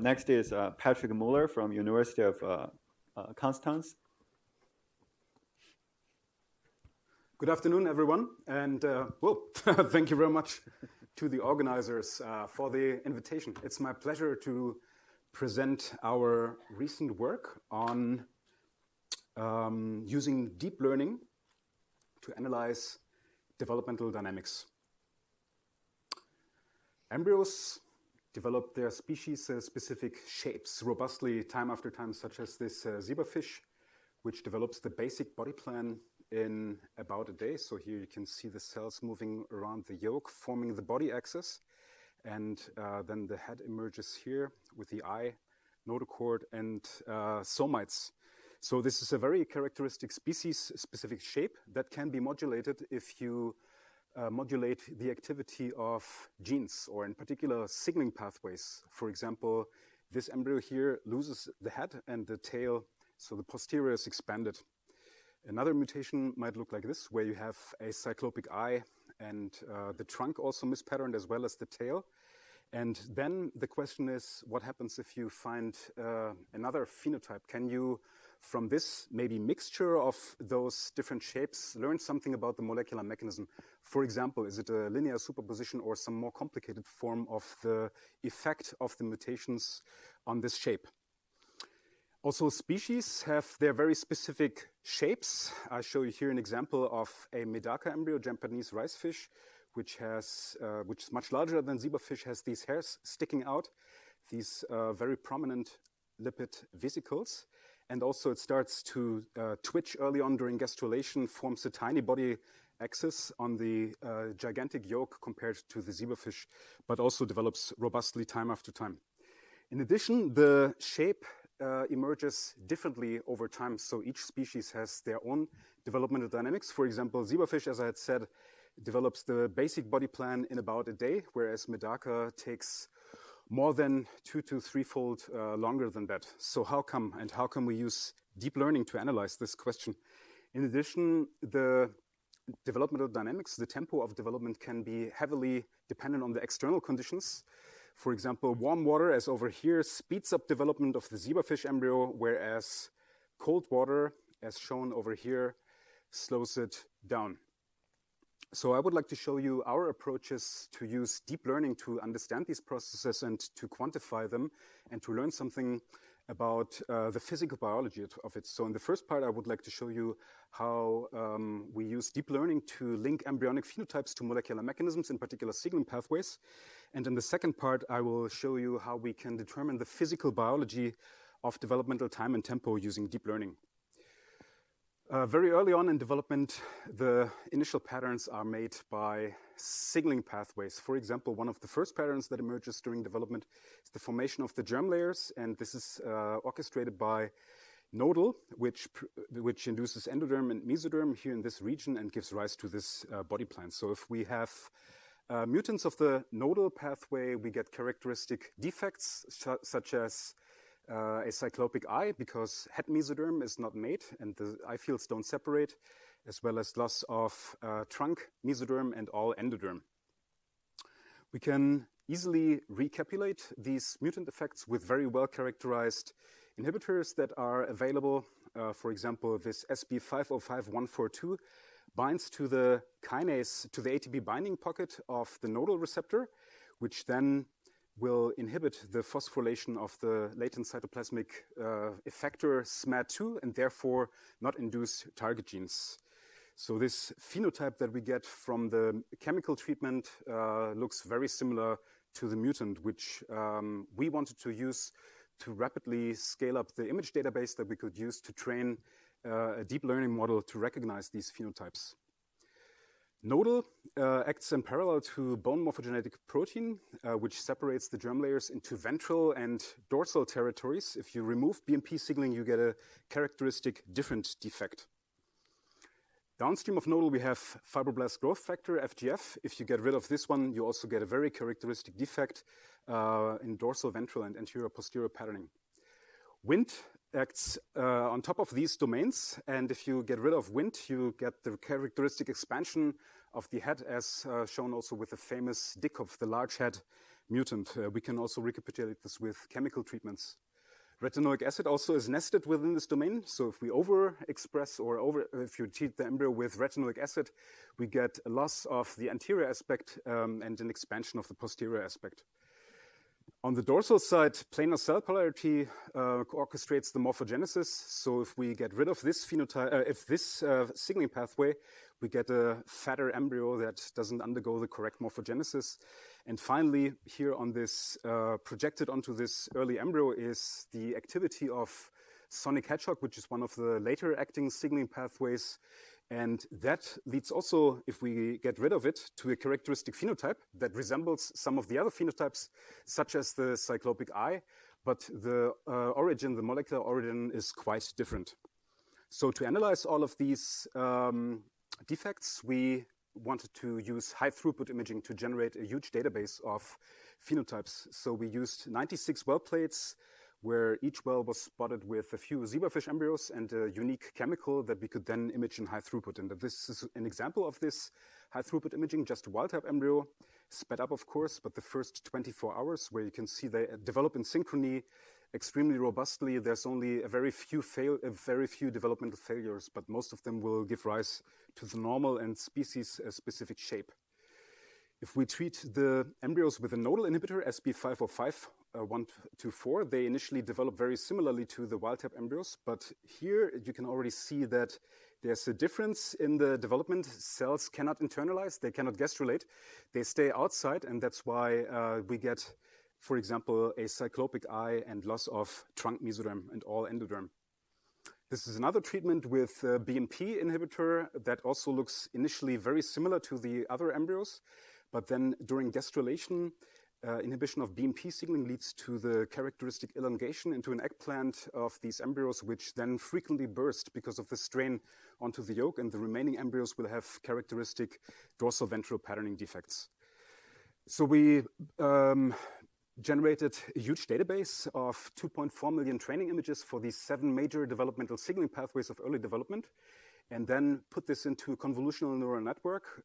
Next is Patrick Müller from University of Konstanz. Good afternoon, everyone, and thank you very much to the organizers for the invitation. It's my pleasure to present our recent work on using deep learning to analyze developmental dynamics. Embryos develop their species-specific shapes robustly time after time, such as this zebrafish, which develops the basic body plan in about a day. So here you can see the cells moving around the yolk, forming the body axis. And then the head emerges here with the eye, notochord, and somites. So this is a very characteristic species-specific shape that can be modulated if you modulate the activity of genes, or in particular signaling pathways. For example, this embryo here loses the head and the tail, so the posterior is expanded. Another mutation might look like this, where you have a cyclopic eye and the trunk also mispatterned as well as the tail. And then the question is, what happens if you find another phenotype? Can you, from this maybe mixture of those different shapes, learn something about the molecular mechanism? For example, is it a linear superposition or some more complicated form of the effect of the mutations on this shape? Also, species have their very specific shapes. I show you here an example of a medaka embryo, Japanese ricefish, which is much larger than zebrafish, has these hairs sticking out, these very prominent lipid vesicles. And also it starts to twitch early on during gastrulation, forms a tiny body axis on the gigantic yolk compared to the zebrafish, but also develops robustly time after time. In addition, the shape emerges differently over time. So each species has their own developmental dynamics. For example, zebrafish, as I had said, develops the basic body plan in about a day, whereas medaka takes more than 2 to 3-fold longer than that. So how come, and how can we use deep learning to analyze this question? In addition, the developmental dynamics, the tempo of development can be heavily dependent on the external conditions. For example, warm water, as over here, speeds up development of the zebrafish embryo, whereas cold water, as shown over here, slows it down. So I would like to show you our approaches to use deep learning to understand these processes and to quantify them and to learn something about the physical biology of it. So in the first part, I would like to show you how we use deep learning to link embryonic phenotypes to molecular mechanisms, in particular signaling pathways. And in the second part, I will show you how we can determine the physical biology of developmental time and tempo using deep learning. Very early on in development, the initial patterns are made by signaling pathways. For example, one of the first patterns that emerges during development is the formation of the germ layers, and this is orchestrated by nodal, which induces endoderm and mesoderm here in this region and gives rise to this body plan. So if we have mutants of the nodal pathway, we get characteristic defects such as a cyclopic eye, because head mesoderm is not made and the eye fields don't separate, as well as loss of trunk mesoderm and all endoderm. We can easily recapitulate these mutant effects with very well characterized inhibitors that are available. For example, this SB505142 binds to the kinase, to the ATP binding pocket of the nodal receptor, which then will inhibit the phosphorylation of the latent cytoplasmic effector SMAD2 and therefore not induce target genes. So this phenotype that we get from the chemical treatment looks very similar to the mutant, which we wanted to use to rapidly scale up the image database that we could use to train a deep learning model to recognize these phenotypes. Nodal acts in parallel to bone morphogenetic protein, which separates the germ layers into ventral and dorsal territories. If you remove BMP signaling, you get a characteristic different defect. Downstream of nodal, we have fibroblast growth factor, FGF. If you get rid of this one, you also get a very characteristic defect in dorsal, ventral, and anterior posterior patterning. Wnt acts on top of these domains, and if you get rid of Wnt, you get the characteristic expansion of the head, as shown also with the famous Dickkopf, the large head mutant. We can also recapitulate this with chemical treatments. Retinoic acid also is nested within this domain. So if we overexpress or if you treat the embryo with retinoic acid, we get a loss of the anterior aspect and an expansion of the posterior aspect. On the dorsal side, planar cell polarity orchestrates the morphogenesis. So if we get rid of this phenotype, this signaling pathway, we get a fatter embryo that doesn't undergo the correct morphogenesis. And finally, here on this, projected onto this early embryo is the activity of sonic hedgehog, which is one of the later acting signaling pathways. And that leads also, if we get rid of it, to a characteristic phenotype that resembles some of the other phenotypes, such as the cyclopic eye, but the origin, the molecular origin, is quite different. So to analyze all of these defects, we wanted to use high throughput imaging to generate a huge database of phenotypes. So we used 96 well plates, where each well was spotted with a few zebrafish embryos and a unique chemical that we could then image in high throughut. And this is an example of this high throughput imaging, just a wild type embryo, sped up, of course, but the first 24 hours, where you can see they develop in synchrony extremely robustly. There's only a very few developmental failures, but most of them will give rise to the normal and species-specific shape. If we treat the embryos with a nodal inhibitor, SB505-124, they initially develop very similarly to the wild-type embryos, but here you can already see that there's a difference in the development. Cells cannot internalize, they cannot gastrulate, they stay outside, and that's why we get, for example, a cyclopic eye and loss of trunk mesoderm and all endoderm. This is another treatment with a BMP inhibitor that also looks initially very similar to the other embryos. But then during gastrulation, inhibition of BMP signaling leads to the characteristic elongation into an eggplant of these embryos, which then frequently burst because of the strain onto the yolk, and the remaining embryos will have characteristic dorsal ventral patterning defects. So we generated a huge database of 2.4 million training images for these 7 major developmental signaling pathways of early development, and then put this into a convolutional neural network,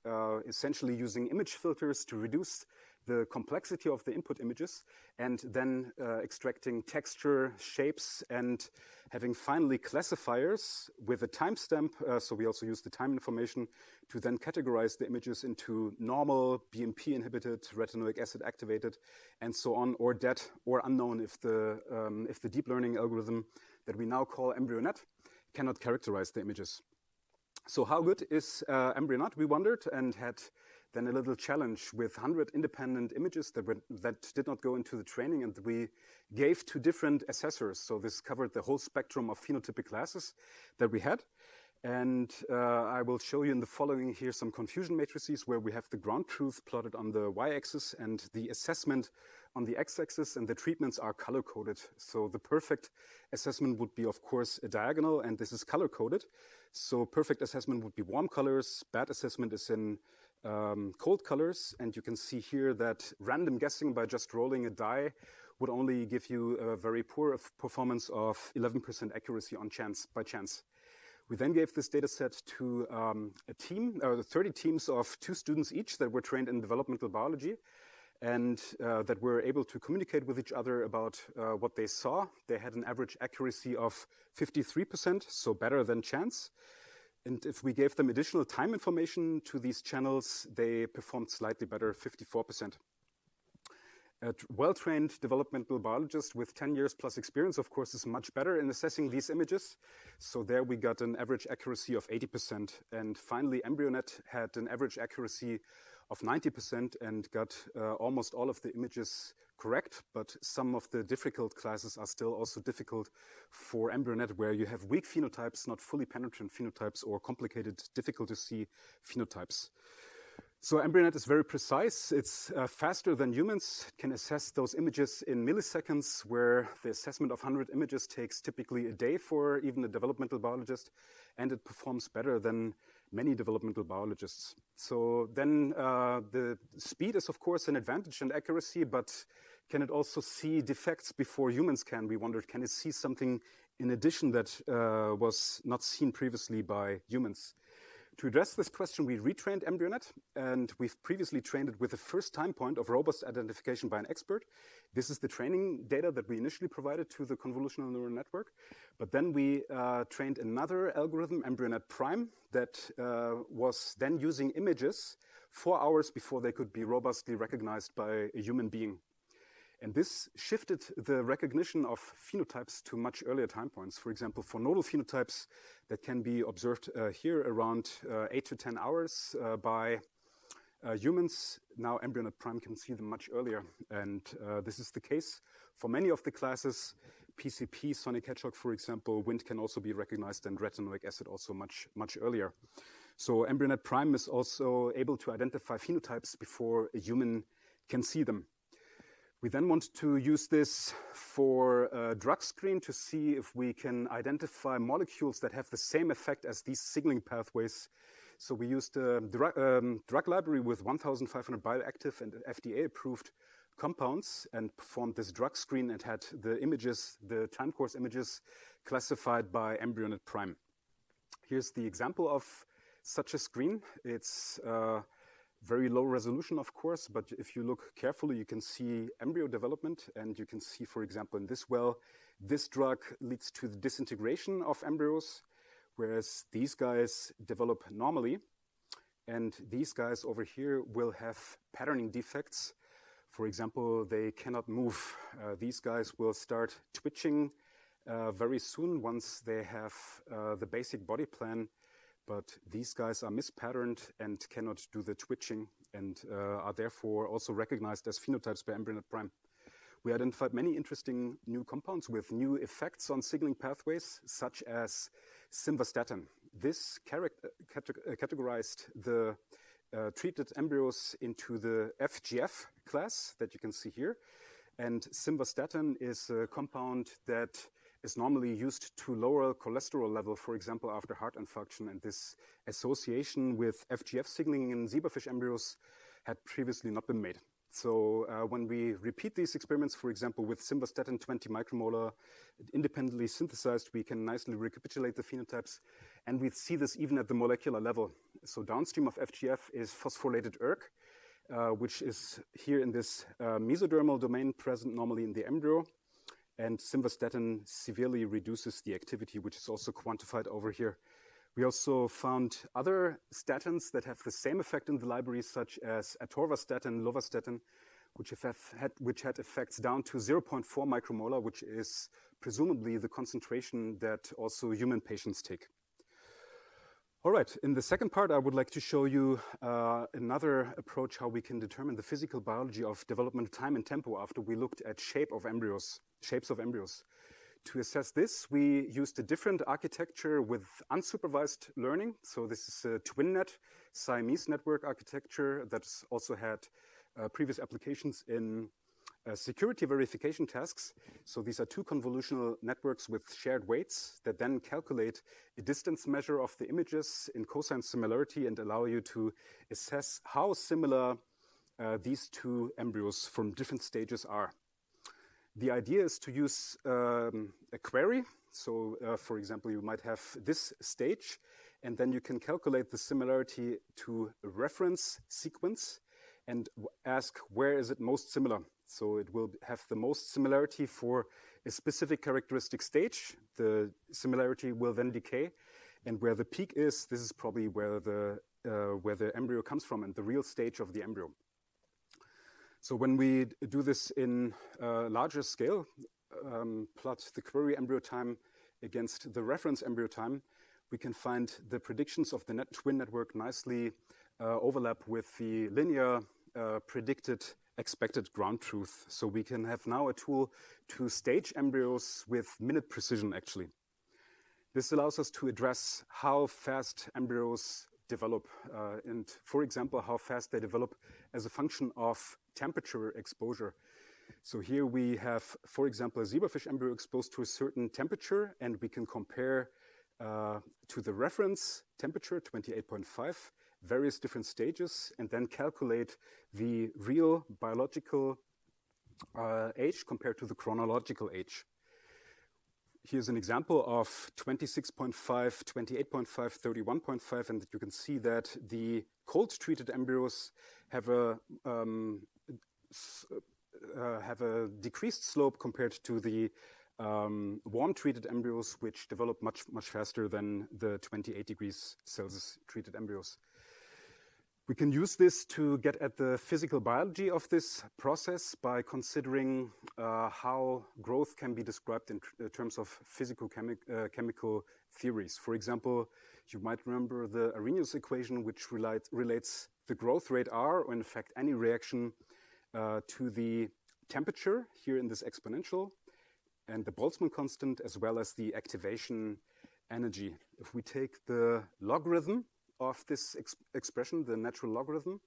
essentially using image filters to reduce the complexity of the input images, and then extracting texture, shapes, and having finally classifiers with a timestamp. So we also use the time information to then categorize the images into normal, BMP inhibited, retinoic acid activated, and so on, or dead or unknown if the deep learning algorithm that we now call EmbryoNet cannot characterize the images. So how good is EmbryoNet? We wondered, and had then a little challenge with 100 independent images that did not go into the training, and we gave to different assessors. So this covered the whole spectrum of phenotypic classes that we had. And I will show you in the following here some confusion matrices where we have the ground truth plotted on the y-axis and the assessment on the x-axis, and the treatments are color-coded. So the perfect assessment would be, of course, a diagonal, and this is color-coded. So perfect assessment would be warm colors, bad assessment is in cold colors, and you can see here that random guessing by just rolling a die would only give you a very poor performance of 11% accuracy by chance. We then gave this data set to a team, 30 teams of 2 students each that were trained in developmental biology, and that were able to communicate with each other about what they saw. They had an average accuracy of 53%, so better than chance. And if we gave them additional time information to these channels, they performed slightly better, 54%. A well-trained developmental biologist with 10 years plus experience, of course, is much better in assessing these images. So there we got an average accuracy of 80%. And finally, EmbryoNet had an average accuracy of 90% and got almost all of the images correct, but some of the difficult classes are still also difficult for EmbryoNet, where you have weak phenotypes, not fully penetrant phenotypes, or complicated, difficult to see phenotypes. So EmbryoNet is very precise. It's faster than humans. It can assess those images in milliseconds, where the assessment of 100 images takes typically a day for even a developmental biologist, and it performs better than many developmental biologists. So then the speed is, of course, an advantage, and accuracy, but can it also see defects before humans can? We wondered, can it see something in addition that was not seen previously by humans? To address this question, we retrained EmbryoNet, and we've previously trained it with the first time point of robust identification by an expert. This is the training data that we initially provided to the convolutional neural network. But then we trained another algorithm, EmbryoNet Prime, that was then using images 4 hours before they could be robustly recognized by a human being. And this shifted the recognition of phenotypes to much earlier time points. For example, for nodal phenotypes that can be observed here around 8 to 10 hours by humans, now EmbryoNet Prime can see them much earlier. And this is the case for many of the classes. PCP, sonic hedgehog, for example, wind can also be recognized, and retinoic acid also much earlier. So EmbryoNet Prime is also able to identify phenotypes before a human can see them. We then want to use this for a drug screen to see if we can identify molecules that have the same effect as these signaling pathways. So we used a drug library with 1,500 bioactive and FDA-approved compounds and performed this drug screen and had the images, the time course images, classified by EmbryoNet Prime. Here's the example of such a screen. It's very low resolution, of course, but if you look carefully, you can see embryo development, and you can see, for example, in this well, this drug leads to the disintegration of embryos, whereas these guys develop normally, and these guys over here will have patterning defects. For example, they cannot move. These guys will start twitching very soon once they have the basic body plan. But these guys are mispatterned and cannot do the twitching, and are therefore also recognized as phenotypes by EmbryoNet Prime. We identified many interesting new compounds with new effects on signaling pathways, such as simvastatin. This categorized the treated embryos into the FGF class that you can see here. And simvastatin is a compound that is normally used to lower cholesterol level, for example, after heart infarction. And this association with FGF signaling in zebrafish embryos had previously not been made. So when we repeat these experiments, for example, with simvastatin 20 micromolar, independently synthesized, we can nicely recapitulate the phenotypes. And we see this even at the molecular level. So downstream of FGF is phosphorylated ERK, which is here in this mesodermal domain present normally in the embryo. And simvastatin severely reduces the activity, which is also quantified over here. We also found other statins that have the same effect in the library, such as atorvastatin, lovastatin, which had effects down to 0.4 micromolar, which is presumably the concentration that also human patients take. All right, in the second part, I would like to show you another approach how we can determine the physical biology of development time and tempo after we looked at shapes of embryos. To assess this, we used a different architecture with unsupervised learning. So this is a TwinNet Siamese network architecture that's also had previous applications in security verification tasks. So these are two convolutional networks with shared weights that then calculate a distance measure of the images in cosine similarity and allow you to assess how similar these two embryos from different stages are. The idea is to use a query. So for example, you might have this stage, and then you can calculate the similarity to a reference sequence and ask where is it most similar. So it will have the most similarity for a specific characteristic stage. The similarity will then decay, and where the peak is, this is probably where the embryo comes from and the real stage of the embryo. So when we do this in a larger scale, plot the query embryo time against the reference embryo time, we can find the predictions of the twin network nicely overlap with the linear predicted expected ground truth. So we can have now a tool to stage embryos with minute precision, actually. This allows us to address how fast embryos develop and, for example, how fast they develop as a function of temperature exposure. So here we have, for example, a zebrafish embryo exposed to a certain temperature, and we can compare to the reference temperature, 28.5, various different stages, and then calculate the real biological age compared to the chronological age. here's an example of 26.5, 28.5, 31.5, and you can see that the cold-treated embryos have a decreased slope compared to the warm-treated embryos, which develop much faster than the 28 degrees Celsius treated embryos. We can use this to get at the physical biology of this process by considering how growth can be described in terms of physical-chemical theories. For example, you might remember the Arrhenius equation, which relates the growth rate R, or in fact any reaction, to the temperature here in this exponential, and the Boltzmann constant, as well as the activation energy. If we take the logarithm of this expression, the natural logarithm,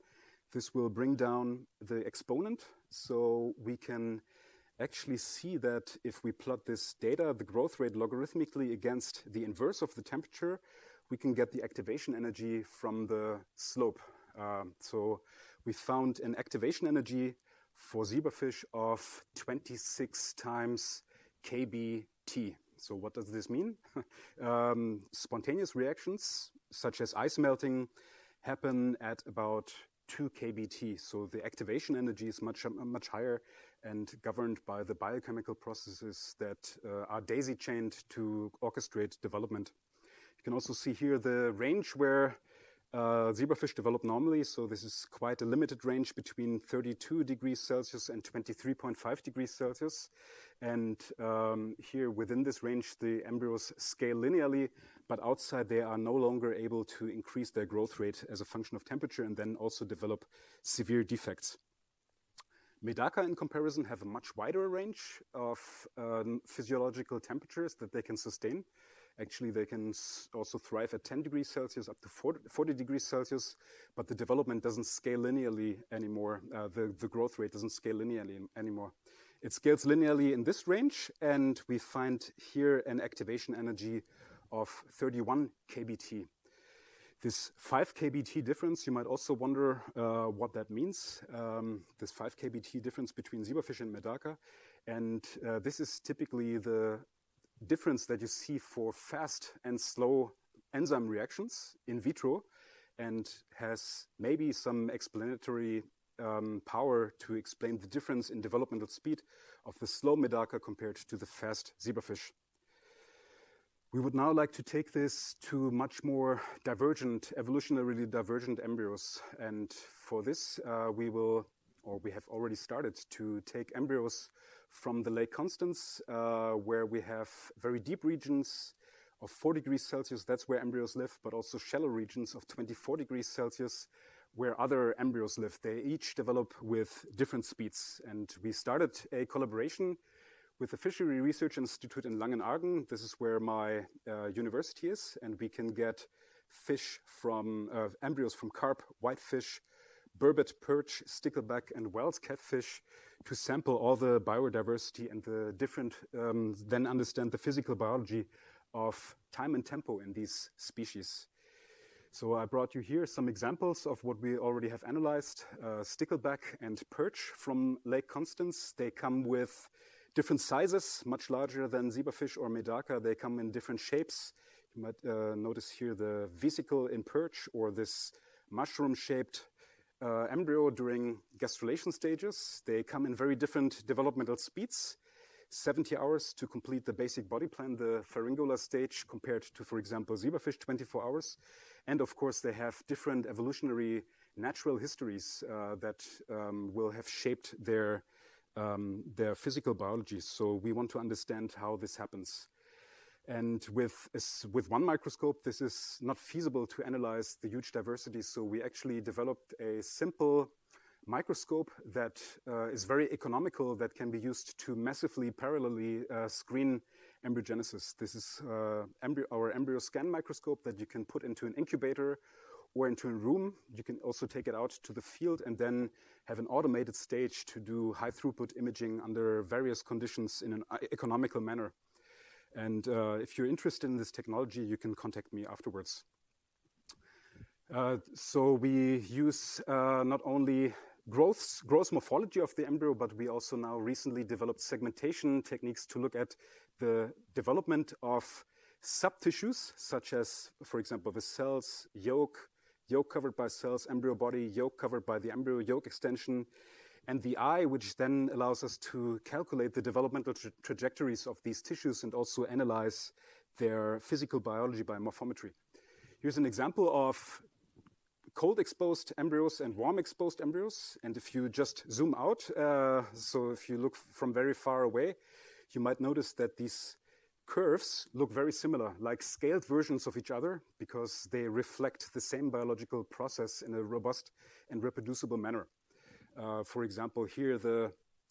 this will bring down the exponent. So we can actually see that if we plot this data, the growth rate logarithmically against the inverse of the temperature, we can get the activation energy from the slope. So we found an activation energy for zebrafish of 26 times kBt. So what does this mean? Spontaneous reactions, such as ice melting, happen at about 2 kBt. So the activation energy is much higher and governed by the biochemical processes that are daisy-chained to orchestrate development. You can also see here the range where zebrafish develop normally. So this is quite a limited range between 32 degrees Celsius and 23.5 degrees Celsius. And here within this range, the embryos scale linearly, but outside they are no longer able to increase their growth rate as a function of temperature and then also develop severe defects. Medaka, in comparison, have a much wider range of physiological temperatures that they can sustain. Actually, they can also thrive at 10 degrees Celsius up to 40 degrees Celsius, but the development doesn't scale linearly anymore. The growth rate doesn't scale linearly anymore. It scales linearly in this range, and we find here an activation energy of 31 kBt. This 5 kBt difference, you might also wonder what that means, this 5 kBt difference between zebrafish and Medaka. And this is typically the difference that you see for fast and slow enzyme reactions in vitro, and has maybe some explanatory power to explain the difference in developmental speed of the slow Medaka compared to the fast zebrafish. We would now like to take this to much more divergent, evolutionarily divergent embryos. And for this, we have already started to take embryos from the Lake Konstanz, where we have very deep regions of 4 degrees Celsius. That's where embryos live, but also shallow regions of 24 degrees Celsius, where other embryos live. They each develop with different speeds. And we started a collaboration with the Fishery Research Institute in Langenargen. This is where my university is, and we can get fish from embryos from carp, whitefish, burbot, perch, stickleback, and Wels catfish to sample all the biodiversity and the different, then understand the physical biology of time and tempo in these species. So I brought you here some examples of what we already have analyzed. Stickleback and perch from Lake Konstanz. They come with different sizes, much larger than zebrafish or Medaka. They come in different shapes. You might notice here the vesicle in perch, or this mushroom-shaped embryo during gastrulation stages. They come in very different developmental speeds. 70 hours to complete the basic body plan, the pharyngolar stage, compared to, for example, zebrafish, 24 hours. And of course, they have different evolutionary natural histories that will have shaped their physical biology. So we want to understand how this happens. And with one microscope, this is not feasible to analyze the huge diversity. So we actually developed a simple microscope that is very economical, that can be used to massively parallelly screen embryogenesis. This is our embryo scan microscope that you can put into an incubator or into a room. You can also take it out to the field and then have an automated stage to do high throughput imaging under various conditions in an economical manner. And if you're interested in this technology, you can contact me afterwards. So we use not only gross morphology of the embryo, but we also now recently developed segmentation techniques to look at the development of subtissues, such as, for example, the cells, yolk covered by cells, embryo body, yolk covered by the embryo, yolk extension, and the eye, which then allows us to calculate the developmental trajectories of these tissues and also analyze their physical biology by morphometry. Here's an example of cold-exposed embryos and warm-exposed embryos. And if you just zoom out, so if you look from very far away, you might notice that these curves look very similar, like scaled versions of each other, because they reflect the same biological process in a robust and reproducible manner. For example, here the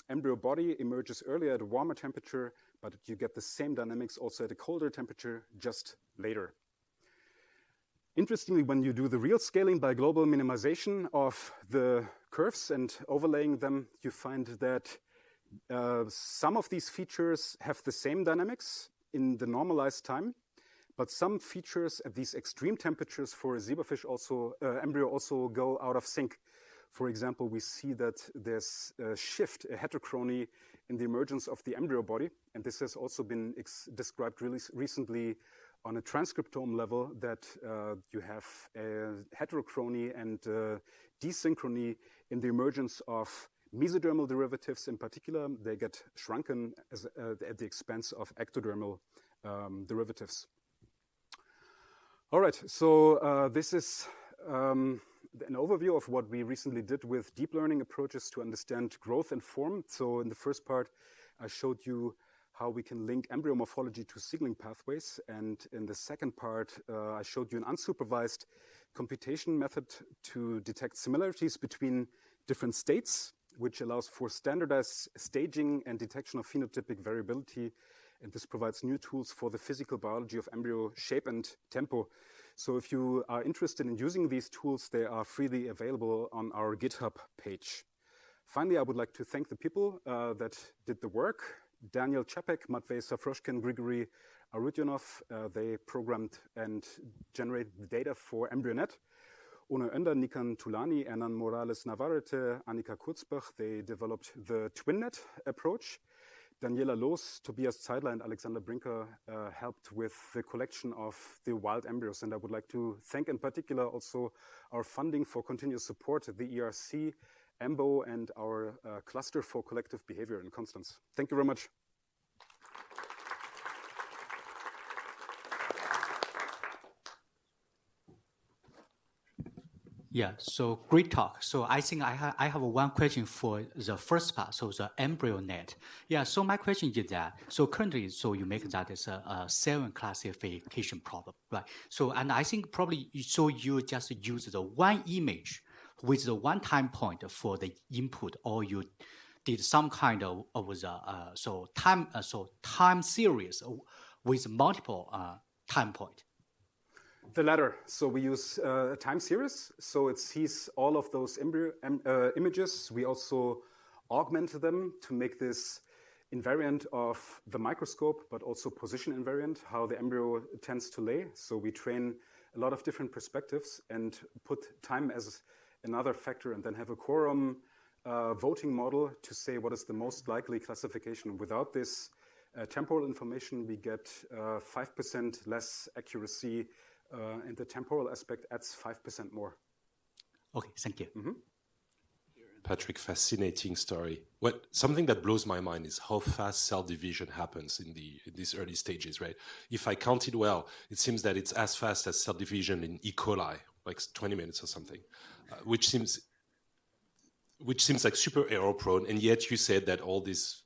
embryo body emerges earlier at a warmer temperature, but you get the same dynamics also at a colder temperature just later. Interestingly, when you do the real scaling by global minimization of the curves and overlaying them, you find that some of these features have the same dynamics in the normalized time, but some features at these extreme temperatures for a zebrafish embryo also go out of sync. For example, we see that there's a shift, a heterochrony in the emergence of the embryo body, and this has also been described really recently on a transcriptome level, that you have a heterochrony and desynchrony in the emergence of mesodermal derivatives in particular. They get shrunken at the expense of ectodermal derivatives. All right, so this is an overview of what we recently did with deep learning approaches to understand growth and form. So in the first part, I showed you how we can link embryo morphology to signaling pathways. And in the second part, I showed you an unsupervised computation method to detect similarities between different states, which allows for standardized staging and detection of phenotypic variability. And this provides new tools for the physical biology of embryo shape and tempo. So if you are interested in using these tools, they are freely available on our GitHub page. Finally, I would like to thank the people that did the work. Daniel Čapek, Matvej Safroshkin, Grigory Arutyunov, they programmed and generated the data for EmbryoNet. Ono Önder, Nikan Tulani, Hernan Morales Navarrete, Annika Kurzbach, they developed the TwinNet approach. Daniela Loos, Tobias Zeidler, and Alexander Brinker helped with the collection of the wild embryos. And I would like to thank in particular also our funding for continuous support, the ERC, EMBO, and our cluster for collective behavior in Konstanz. Thank you very much. Yeah, so great talk. So I think I have one question for the first part, so the EmbryoNet. Yeah, so my question is that, so currently, so you make that as a 7 classification problem, right? So, and I think probably, so you just use the one image with the one time point for the input, or you did some kind of time series with multiple time point. The latter. So we use a time series. So it sees all of those images. We also augment them to make this invariant of the microscope, but also position invariant, how the embryo tends to lay. So we train a lot of different perspectives and put time as another factor, and then have a quorum voting model to say what is the most likely classification. Without this temporal information, we get 5% less accuracy, and the temporal aspect adds 5% more. Okay, thank you. Mm-hmm. Patrick, fascinating story. Something that blows my mind is how fast cell division happens in these early stages, right? If I counted well, it seems that it's as fast as cell division in E. coli, like 20 minutes or something, which seems like super error prone, and yet you said that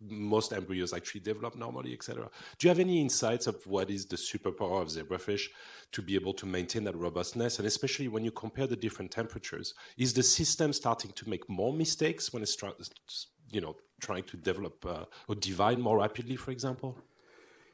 most embryos actually develop normally, etc. Do you have any insights of what is the superpower of zebrafish to be able to maintain that robustness? And especially when you compare the different temperatures, is the system starting to make more mistakes when it's trying to develop or divide more rapidly, for example?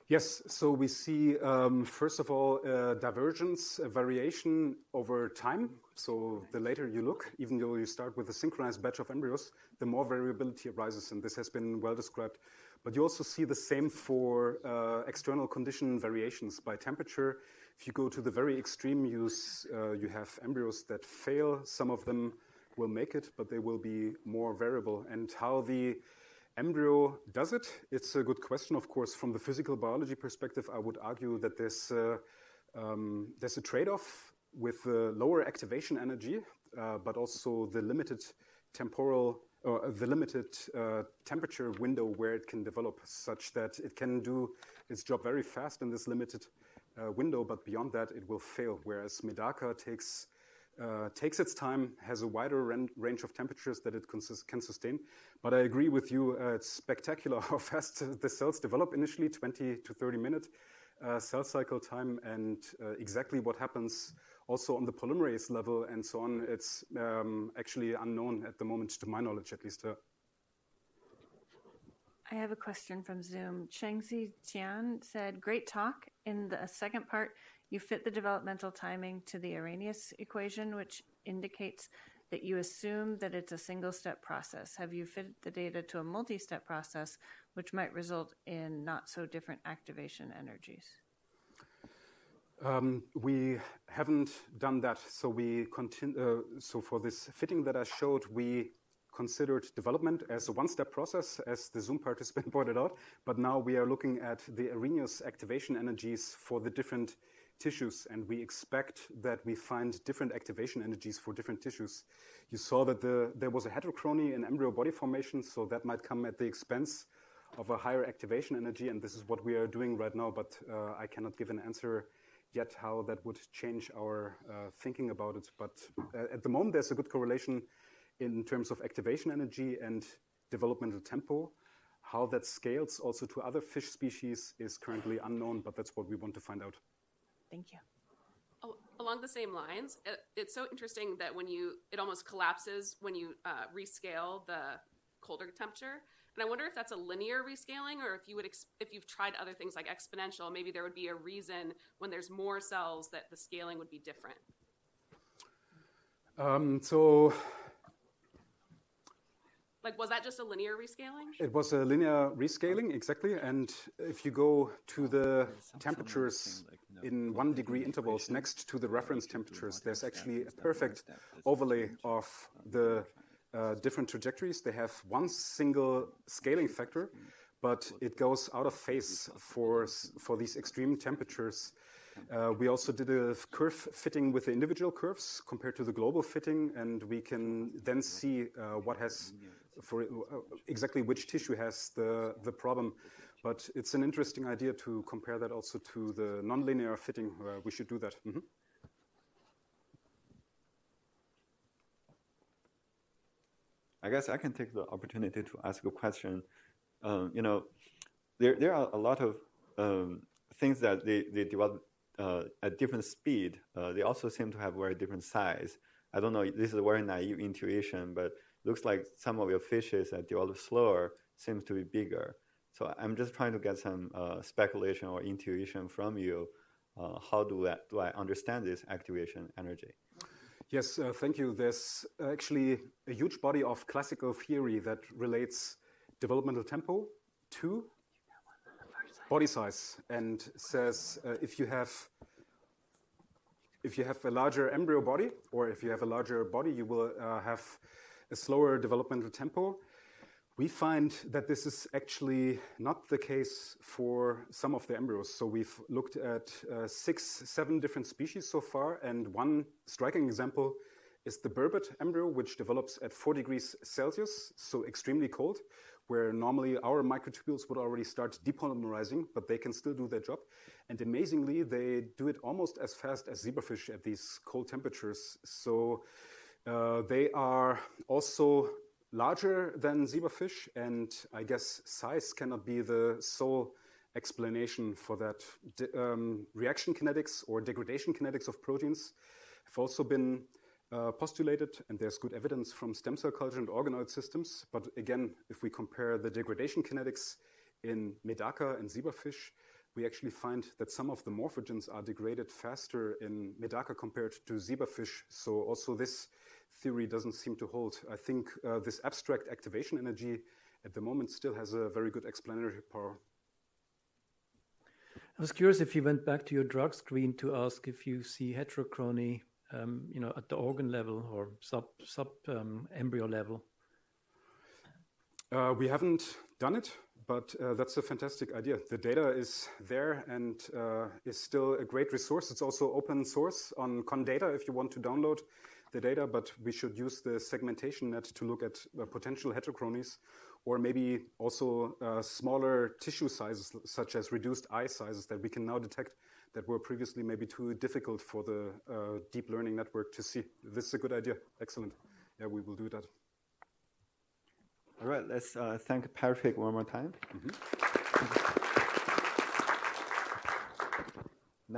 Yes, so we see, first of all, divergence, a variation over time. So the later you look, even though you start with a synchronized batch of embryos, the more variability arises, and this has been well described. But you also see the same for external condition variations by temperature. If you go to the very extreme use, you have embryos that fail. Some of them will make it, but they will be more variable. And how the embryo does it, it's a good question. Of course, from the physical biology perspective, I would argue that there's a trade-off with the lower activation energy, but also the limited temporal or the limited temperature window where it can develop, such that it can do its job very fast in this limited window, but beyond that it will fail. Whereas Medaka takes its time, has a wider range of temperatures that it can sustain. But I agree with you, it's spectacular how fast the cells develop initially, 20 to 30 minute cell cycle time, and exactly what happens also on the polymerase level and so on. It's actually unknown at the moment, to my knowledge at least. I have a question from Zoom. Chengxi Tian said, great talk. In the second part, you fit the developmental timing to the Arrhenius equation, which indicates that you assume that it's a single-step process. Have you fit the data to a multi-step process, which might result in not so different activation energies? We haven't done that. So so for this fitting that I showed, we considered development as a one-step process, as the Zoom participant pointed out. But now we are looking at the Arrhenius activation energies for the different tissues, and we expect that we find different activation energies for different tissues. You saw that there was a heterochrony in embryo body formation, so that might come at the expense of a higher activation energy, and this is what we are doing right now, but I cannot give an answer yet how that would change our thinking about it. But at the moment, there's a good correlation in terms of activation energy and developmental tempo. How that scales also to other fish species is currently unknown, but that's what we want to find out. Thank you. Along the same lines, it's so interesting that it almost collapses when you rescale the colder temperature. And I wonder if that's a linear rescaling, or if you've tried other things like exponential, maybe there would be a reason when there's more cells that the scaling would be different. Was that just a linear rescaling? It was a linear rescaling, exactly. And if you go to the temperatures in 1 degree intervals next to the reference temperatures, there's actually a perfect overlay of the different trajectories. They have one single scaling factor, but it goes out of phase for these extreme temperatures. We also did a curve fitting with the individual curves compared to the global fitting, and we can then see exactly which tissue has the problem. But it's an interesting idea to compare that also to the nonlinear fitting. We should do that. Mm-hmm. I guess I can take the opportunity to ask a question. There are a lot of things that they develop at different speed. They also seem to have very different size. I don't know, this is a very naive intuition, but looks like some of your fishes that develop slower seems to be bigger. So I'm just trying to get some speculation or intuition from you. How do I understand this activation energy? Yes, thank you. There's actually a huge body of classical theory that relates developmental tempo to body size, and says if you have a larger embryo body, or if you have a larger body, you will have a slower developmental tempo. We find that this is actually not the case for some of the embryos. So we've looked at 6-7 different species so far, and one striking example is the burbot embryo, which develops at 4 degrees Celsius, so extremely cold, where normally our microtubules would already start depolymerizing, but they can still do their job. And amazingly, they do it almost as fast as zebrafish at these cold temperatures. So they are also larger than zebrafish, and I guess size cannot be the sole explanation for that. Reaction kinetics or degradation kinetics of proteins have also been postulated, and there's good evidence from stem cell culture and organoid systems. But again, if we compare the degradation kinetics in Medaka and zebrafish, we actually find that some of the morphogens are degraded faster in Medaka compared to zebrafish. So also this theory doesn't seem to hold. I think this abstract activation energy at the moment still has a very good explanatory power. I was curious if you went back to your drug screen to ask if you see heterochrony at the organ level or sub embryo level? We haven't done it, but that's a fantastic idea. The data is there and is still a great resource. It's also open source on Condata if you want to download the data, but we should use the segmentation net to look at potential heterochronies, or maybe also smaller tissue sizes, such as reduced eye sizes that we can now detect that were previously maybe too difficult for the deep learning network to see. This is a good idea. Excellent. Yeah, we will do that. All right, let's thank Patrick one more time. Mm-hmm.